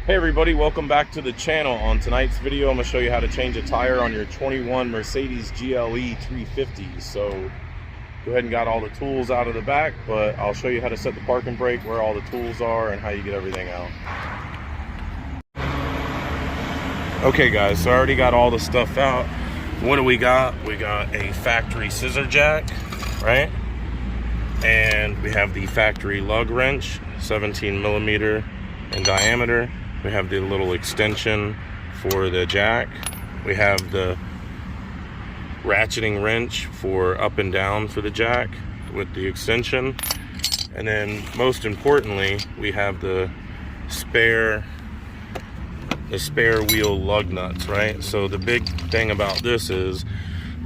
Hey everybody, welcome back to the channel. On tonight's video, I'm going to show you how to change a tire on your 21 Mercedes GLE 350. So go ahead and got all the tools out of the back, but I'll show you how to set the parking brake, where all the tools are, and how you get everything out. Okay guys, so I already got all the stuff out. What do we got? We got a factory scissor jack, right? And we have the factory lug wrench, 17 millimeter in diameter. We have the little extension for the jack. We have the ratcheting wrench for up and down for the jack with the extension. And then most importantly, we have the spare wheel lug nuts, right? So the big thing about this is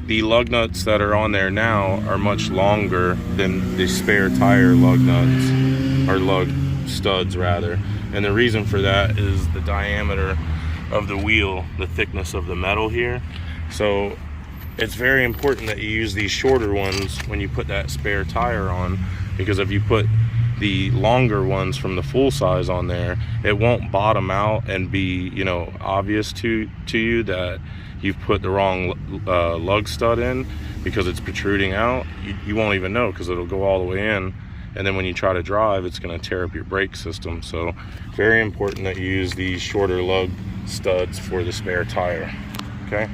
the lug nuts that are on there now are much longer than the spare tire lug nuts, or lug studs rather. And the reason for that is the diameter of the wheel, the thickness of the metal here. So it's very important that you use these shorter ones when you put that spare tire on, because if you put the longer ones from the full size on there, it won't bottom out and be, you know, obvious to you that you've put the wrong lug stud in, because it's protruding out. You won't even know, because it'll go all the way in, and then when you try to drive, it's going to tear up your brake system. So very important that you use these shorter lug studs for the spare tire. Okay,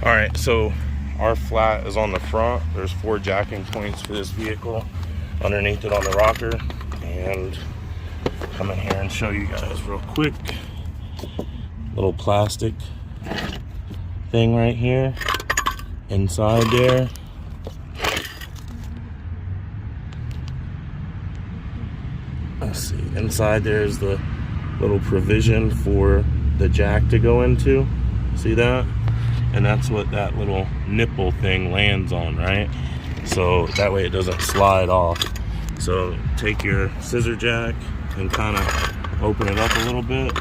all right, so our flat is on the front. There's 4 jacking points for this vehicle underneath it on the rocker. And come in here and show you guys real quick. Little plastic thing right here inside there. Let's see, inside there's the little provision for the jack to go into. See that? And that's what that little nipple thing lands on, right? So that way it doesn't slide off. So take your scissor jack and kind of open it up a little bit.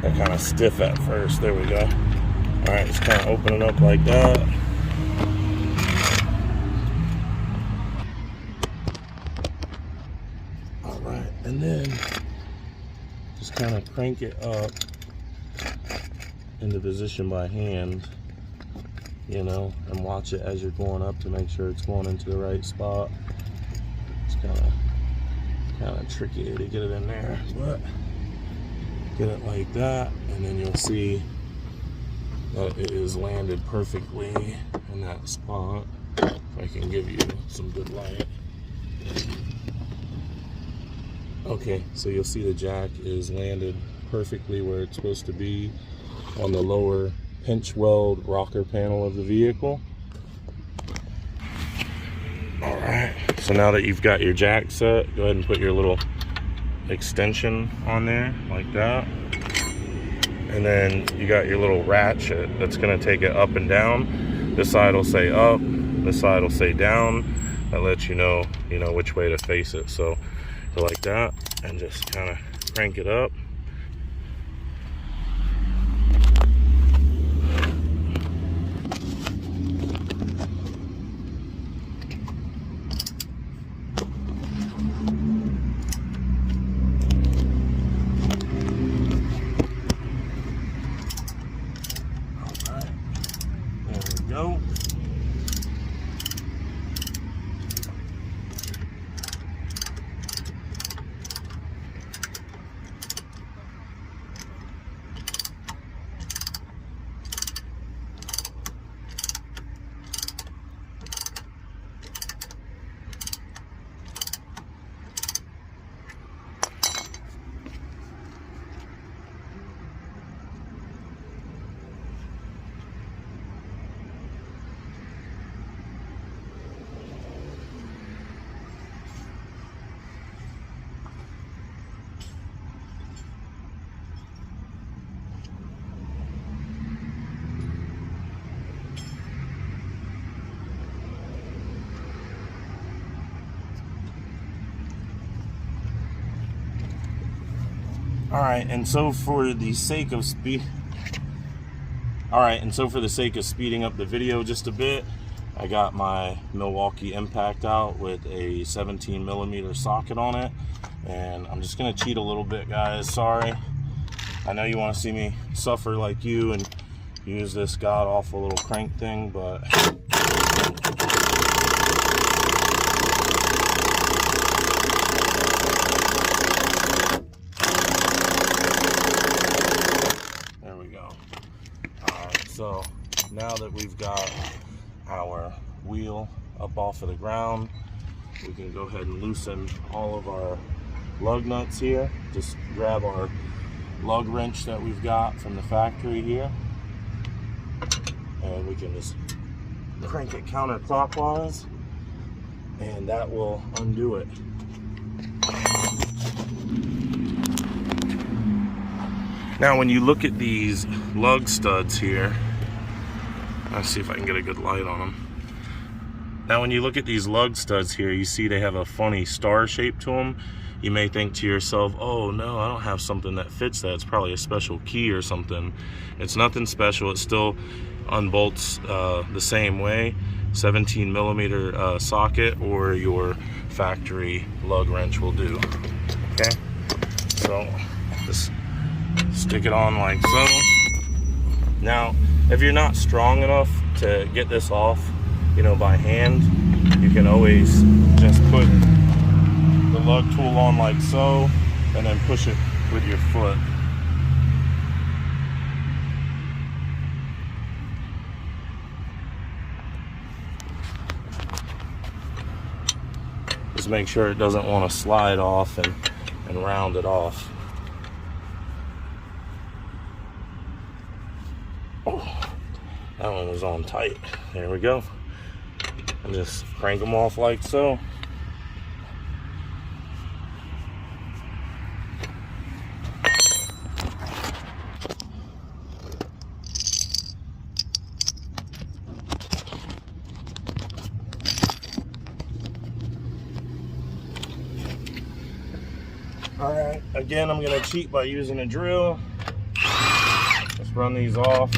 They're kind of stiff at first. There we go. All right, just kind of open it up like that. All right, and then just kind of crank it up into position by hand, you know, and watch it as you're going up to make sure it's going into the right spot. It's kind of tricky to get it in there, but get it like that, and then you'll see that it is landed perfectly in that spot. If I can give you some good light. Okay, so you'll see the jack is landed perfectly where it's supposed to be on the lower pinch weld rocker panel of the vehicle. All right, so now that you've got your jack set, go ahead and put your little extension on there like that. And then you got your little ratchet that's going to take it up and down. This side will say up, this side will say down. That lets you know which way to face it. So go like that and just kind of crank it up. Go. All right, and so for the sake of speeding up the video just a bit, I got my Milwaukee impact out with a 17mm socket on it, and I'm just gonna cheat a little bit, guys. Sorry. I know you want to see me suffer like you and use this god awful little crank thing, but there we go. Alright, so now that we've got our wheel up off of the ground, we can go ahead and loosen all of our lug nuts here. Just grab our lug wrench that we've got from the factory here, and we can just crank it counterclockwise, and that will undo it. Now when you look at these lug studs here, let's see if I can get a good light on them. Now when you look at these lug studs here, you see they have a funny star shape to them. You may think to yourself, oh no, I don't have something that fits that. It's probably a special key or something. It's nothing special. It still unbolts the same way. 17mm socket or your factory lug wrench will do. Okay, so just stick it on like so. Now, if you're not strong enough to get this off, you know, by hand, you can always just put the lug tool on like so, and then push it with your foot. Just make sure it doesn't want to slide off and round it off. Oh, that one was on tight. There we go. And just crank them off like so. Alright, again, I'm going to cheat by using a drill. Let's run these off.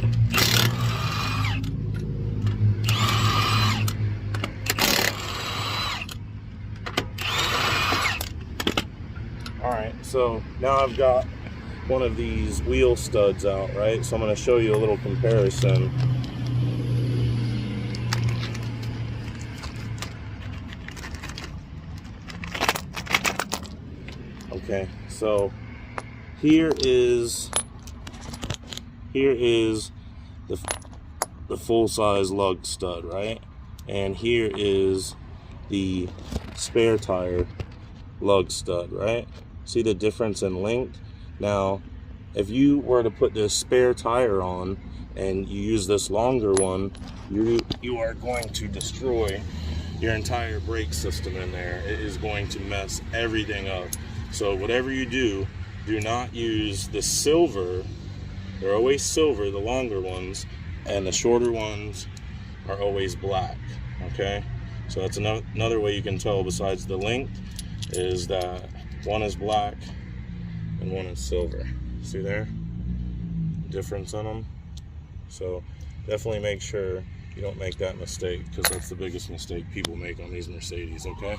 Alright, so now I've got one of these wheel studs out, right? So I'm going to show you a little comparison. Okay, so here is the full-size lug stud, right? And here is the spare tire lug stud, right? See the difference in length? Now, if you were to put this spare tire on and you use this longer one, you are going to destroy your entire brake system in there. It is going to mess everything up. So whatever you do, do not use the silver. They're always silver, the longer ones, and the shorter ones are always black, okay? So that's another way you can tell besides the length, is that one is black and one is silver. See there? Difference in them. So definitely make sure you don't make that mistake, because that's the biggest mistake people make on these Mercedes, okay?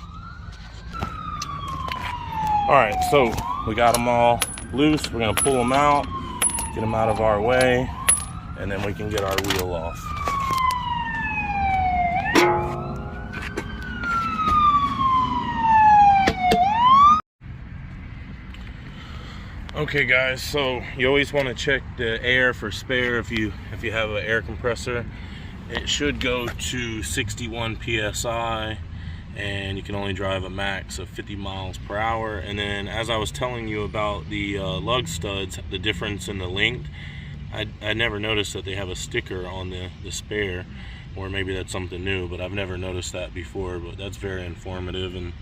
Alright, so we got them all loose. We're going to pull them out, get them out of our way, and then we can get our wheel off. Okay guys, so you always want to check the air for spare if you have an air compressor. It should go to 61 psi, and you can only drive a max of 50 miles per hour. And then, as I was telling you about the lug studs, the difference in the length, I never noticed that they have a sticker on the spare, or maybe that's something new, but I've never noticed that before. But that's very informative and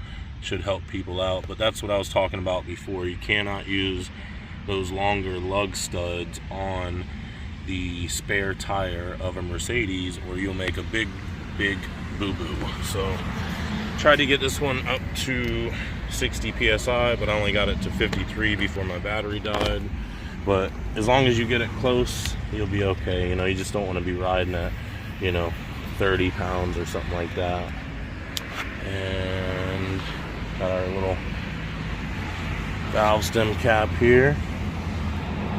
should help people out. But that's what I was talking about before. You cannot use those longer lug studs on the spare tire of a Mercedes, or you'll make a big boo-boo. So tried to get this one up to 60 psi, but I only got it to 53 before my battery died. But as long as you get it close, you'll be okay. You know, you just don't want to be riding at, you know, 30 pounds or something like that. And got our little valve stem cap here.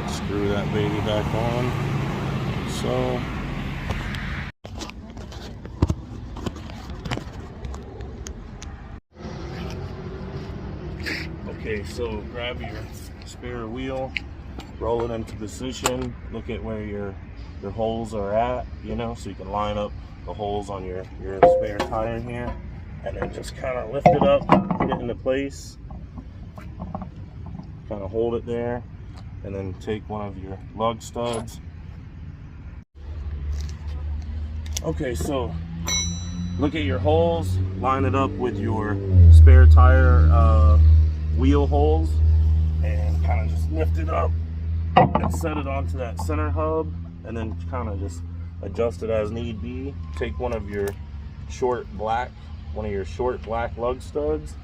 Screw that baby back on. So okay, so grab your spare wheel, roll it into position, look at where your holes are at, you know, so you can line up the holes on your spare tire here, and then just kind of lift it up, put it into place, kind of hold it there, and then take one of your lug studs. Okay, so look at your holes, line it up with your spare tire wheel holes, and kind of just lift it up and set it onto that center hub, and then kind of just adjust it as need be. Take one of your short black lug studs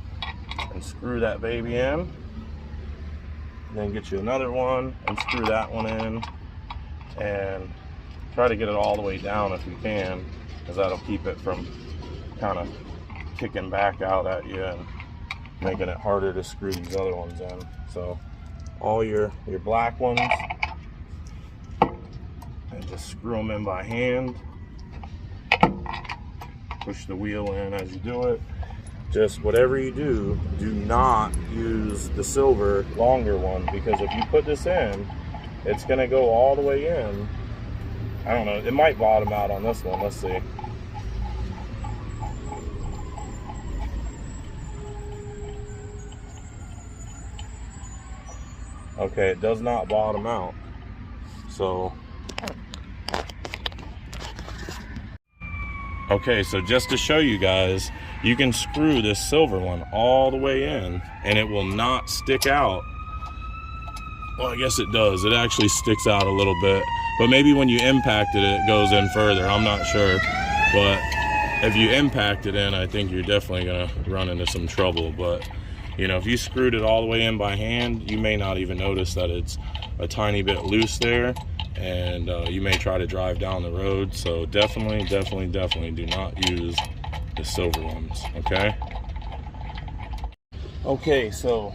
and screw that baby in. Then get you another one and screw that one in, and try to get it all the way down if you can, because that'll keep it from kind of kicking back out at you and making it harder to screw these other ones in. So all your black ones, and just screw them in by hand. Push the wheel in as you do it. Just whatever you do, do not use the silver longer one, because if you put this in, it's gonna go all the way in. I don't know, it might bottom out on this one. Let's see. Okay, it does not bottom out. So okay, so just to show you guys, you can screw this silver one all the way in and it will not stick out. Well, I guess it does. It actually sticks out a little bit, but maybe when you impact it, it goes in further. I'm not sure, but if you impact it in, I think you're definitely gonna run into some trouble. But you know, if you screwed it all the way in by hand, you may not even notice that it's a tiny bit loose there, and you may try to drive down the road. So definitely do not use the silver ones, okay? Okay, so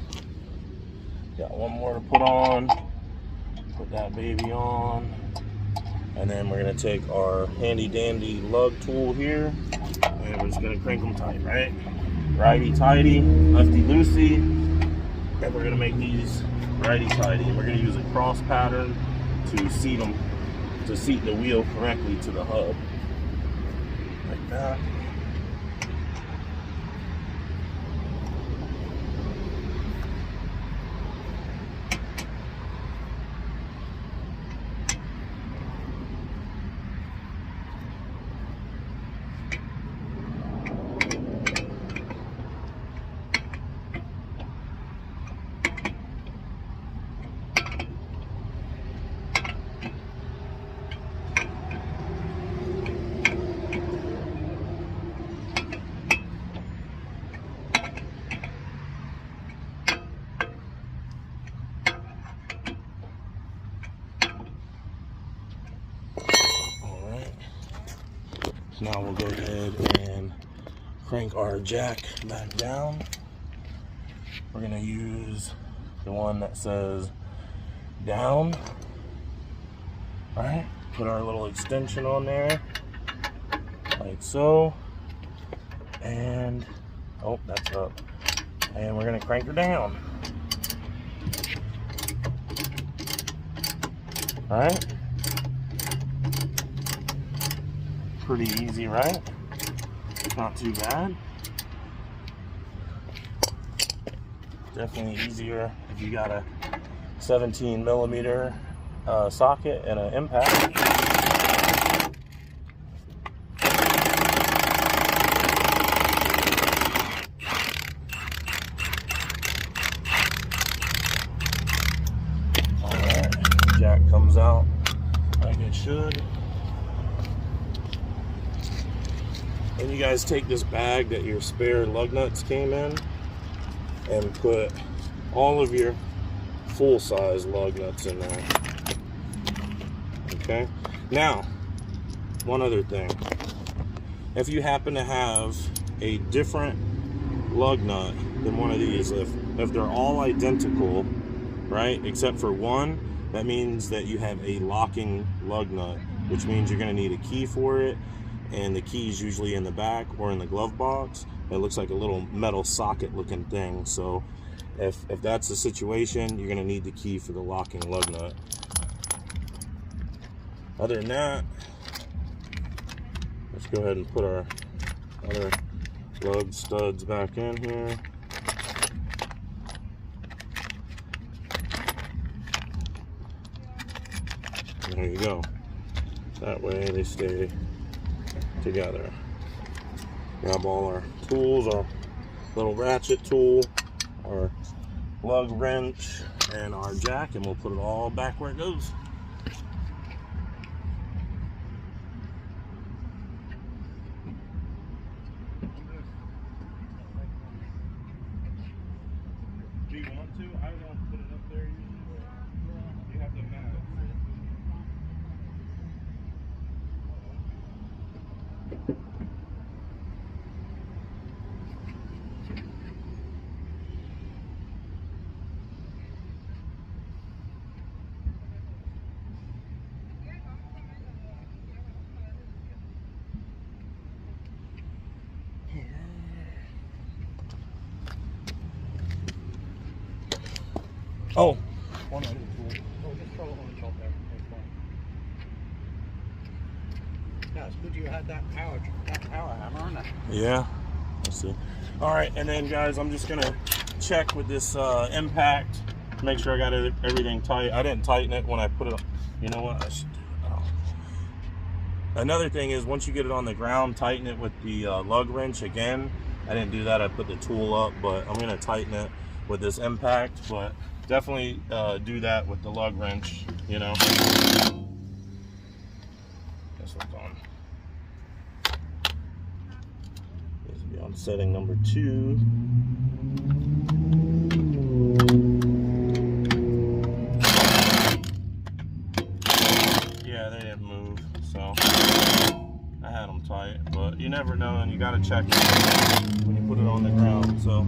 got one more to put on. Put that baby on, and then we're gonna take our handy dandy lug tool here, and we're just gonna crank them tight, right? Righty tighty, lefty loosey, and we're gonna make these righty tighty, and we're gonna use a cross pattern to seat them, to seat the wheel correctly to the hub, like that. Now we'll go ahead and crank our jack back down. We're gonna use the one that says down. All right, put our little extension on there, like so. And, oh, that's up. And we're gonna crank her down. All right. Pretty easy, right? Not too bad. Definitely easier if you got a 17mm socket and an impact. Alright, jack comes out like it should. And you guys take this bag that your spare lug nuts came in and put all of your full-size lug nuts in there. Okay? Now, one other thing. if you happen to have a different lug nut than one of these, if they're all identical, right, except for one, that means that you have a locking lug nut, which means you're going to need a key for it, and the key is usually in the back or in the glove box. It looks like a little metal socket looking thing. So if that's the situation, you're going to need the key for the locking lug nut. Other than that, let's go ahead and put our other lug studs back in here. There you go. That way they stay together. Grab all our tools, our little ratchet tool, our lug wrench, and our jack, and we'll put it all back where it goes. Do you want to? I don't put it up there usually, but you have to mount it. Oh, one end tool. Oh, just throw it on the top there. That's fine. Yeah, it's good you had that power hammer on it. yeah. Let's see. All right, and then guys, I'm just gonna check with this impact, make sure I got everything tight. I didn't tighten it when I put it on. You know what? I should do it. Oh. Another thing is, once you get it on the ground, tighten it with the lug wrench again. I didn't do that. I put the tool up, but I'm gonna tighten it with this impact. But definitely do that with the lug wrench, you know. This one's on. This will be on setting number 2. Yeah, they didn't move, so I had them tight, but you never know, and you gotta check it when you put it on the ground, so.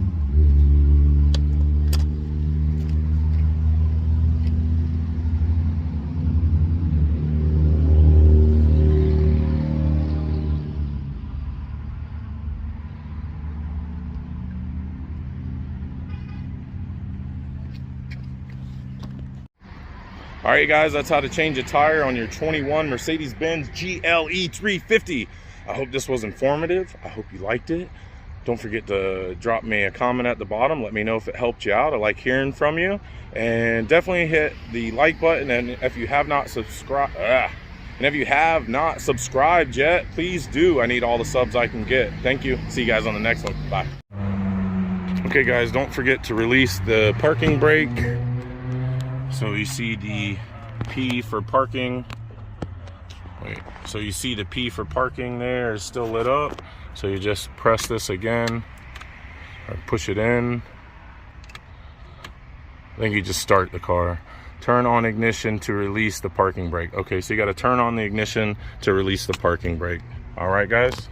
All right, guys, that's how to change a tire on your 21 Mercedes GLE 350. I hope this was informative. I hope you liked it. Don't forget to drop me a comment at the bottom. Let me know if it helped you out. I like hearing from you. And definitely hit the like button. And if you have not subscribed, yet, please do. I need all the subs I can get. Thank you. See you guys on the next one. Bye. Okay, guys, don't forget to release the parking brake. So you see the P for parking. Wait, so you see the P for parking there is still lit up. So you just press this again or push it in. I think you just start the car. Turn on ignition to release the parking brake. Okay, so you got to turn on the ignition to release the parking brake. All right, guys.